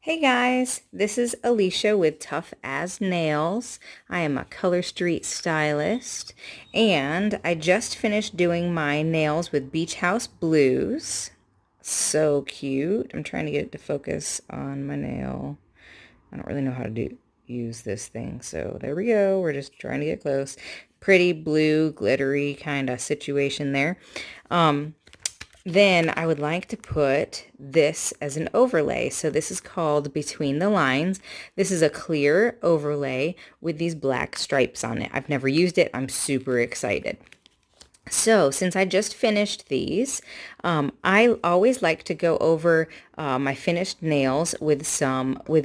Hey guys, this is Alicia with Tough As Nails. I am a Colorstreet stylist and I just finished doing my nails with Beach House Blues. So cute. I'm trying to get it to focus on my nail. I don't really know how to use this thing. So there we go. We're just trying to get close. Pretty blue, glittery kind of situation there. Then I would like to put this as an overlay. So this is called Between the Lines. This is a clear overlay with these black stripes on it. I've never used it. I'm super excited. So since I just finished these, I always like to go over my finished nails with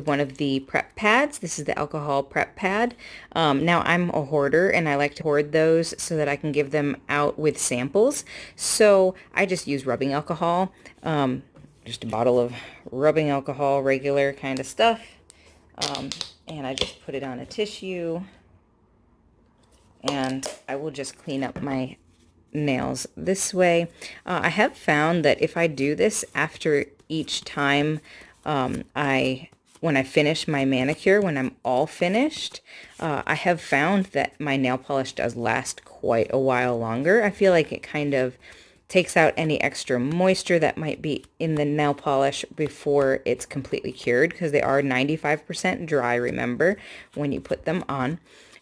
one of the prep pads. This is the alcohol prep pad. Now I'm a hoarder and I like to hoard those so that I can give them out with samples. So I just use rubbing alcohol, just a bottle of rubbing alcohol, regular kind of stuff. And I just put it on a tissue and I will just clean up my nails this way. I have found that if I do this after each time when I finish my manicure, when I'm all finished, I have found that my nail polish does last quite a while longer. I feel like it kind of takes out any extra moisture that might be in the nail polish before it's completely cured, because they are 95% dry, remember, when you put them on.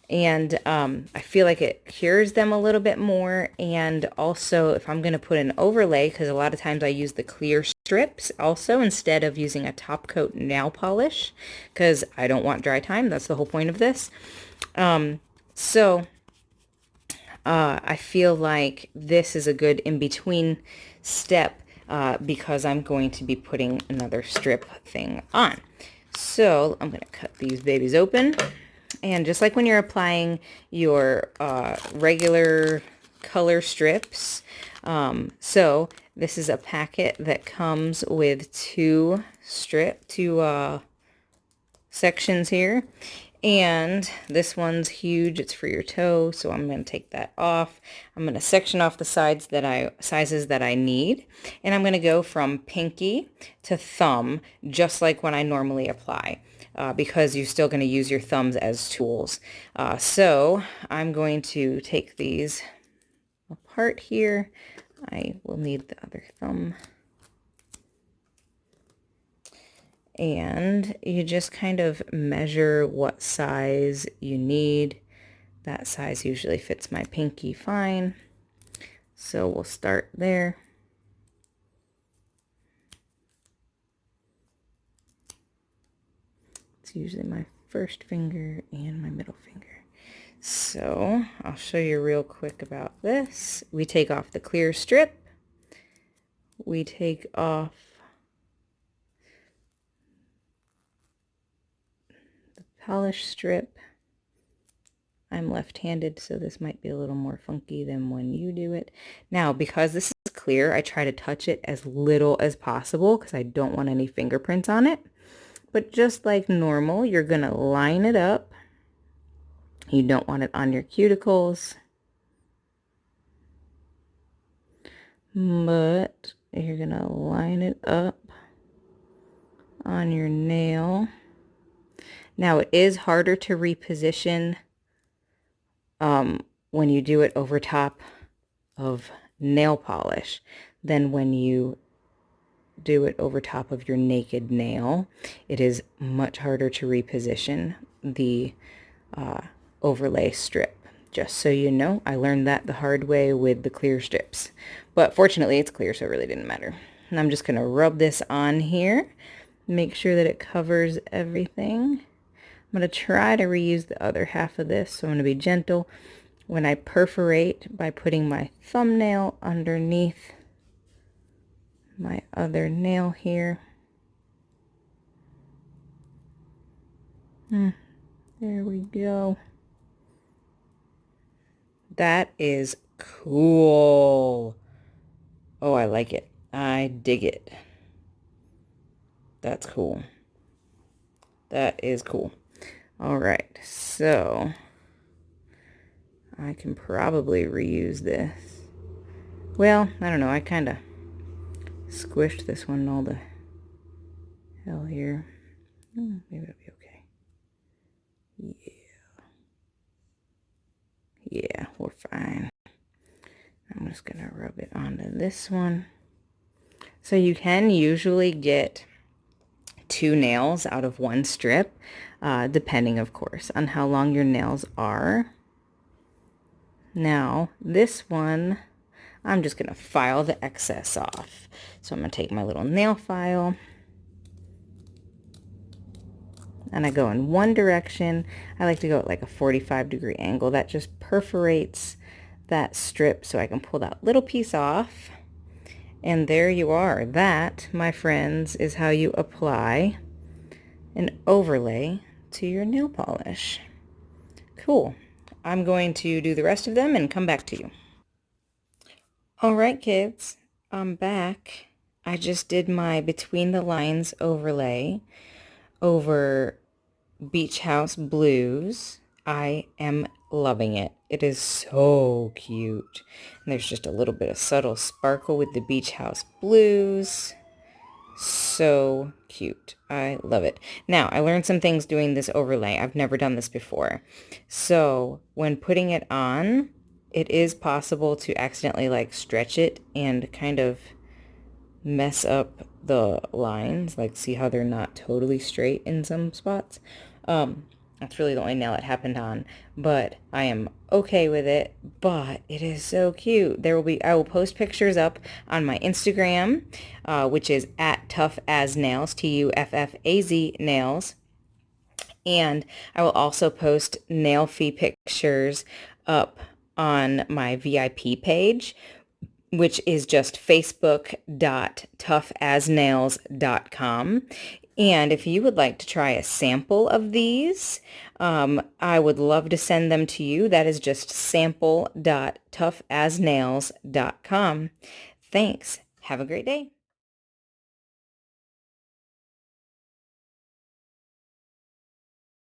And I feel like it cures them a little bit more. And also, if I'm going to put an overlay, because a lot of times I use the clear strips also instead of using a top coat nail polish, because I don't want dry time. That's the whole point of this. I feel like this is a good in-between step because I'm going to be putting another strip thing on. So I'm going to cut these babies open. And just like when you're applying your regular color strips, so this is a packet that comes with two sections here. And this one's huge. It's for your toe, so I'm going to take that off. I'm going to section off the sizes that I need. And I'm going to go from pinky to thumb, just like when I normally apply. Because you're still going to use your thumbs as tools. So I'm going to take these apart here. I will need the other thumb. And you just kind of measure what size you need. That size usually fits my pinky fine. So we'll start there. It's usually my first finger and my middle finger. So I'll show you real quick about this. We take off the clear strip. We take off the polish strip. I'm left-handed, so this might be a little more funky than when you do it. Now, because this is clear, I try to touch it as little as possible because I don't want any fingerprints on it. But just like normal, you're going to line it up. You don't want it on your cuticles. But you're going to line it up on your nail. Now, it is harder to reposition when you do it over top of nail polish than when you do it over top of your naked nail. It is much harder to reposition the overlay strip. Just so you know, I learned that the hard way with the clear strips. But fortunately, it's clear, so it really didn't matter. And I'm just going to rub this on here. Make sure that it covers everything. I'm going to try to reuse the other half of this, so I'm going to be gentle when I perforate by putting my thumbnail underneath my other nail here. There we go. That is cool. Oh, I like it. I dig it. That's cool. That is cool. All right, so I can probably reuse this. Well, I don't know. I kind of squished this one all the hell here. Maybe it'll be okay. Yeah, we're fine. I'm just gonna rub it onto this one. So you can usually get 2 nails out of 1 strip, depending, of course, on how long your nails are. Now, this one, I'm just gonna file the excess off. So I'm gonna take my little nail file, and I go in one direction. I like to go at like a 45-degree angle. That just perforates that strip so I can pull that little piece off. And there you are. That, my friends, is how you apply an overlay to your nail polish. Cool. I'm going to do the rest of them and come back to you. All right, kids, I'm back. I just did my between the lines overlay over Beach House Blues. I am loving it. It is so cute. And there's just a little bit of subtle sparkle with the Beach House Blues. So cute. I love it. Now, I learned some things doing this overlay. I've never done this before. So when putting it on, it is possible to accidentally like stretch it and kind of mess up the lines. Like, see how they're not totally straight in some spots? That's really the only nail it happened on, but I am okay with it. But it is so cute. I will post pictures up on my Instagram, which is at toughaznails, TUFFAZ nails. And I will also post nail fee pictures up on my VIP page, which is just facebook.toughaznails.com. And if you would like to try a sample of these, I would love to send them to you. That is just sample.toughaznails.com. Thanks. Have a great day.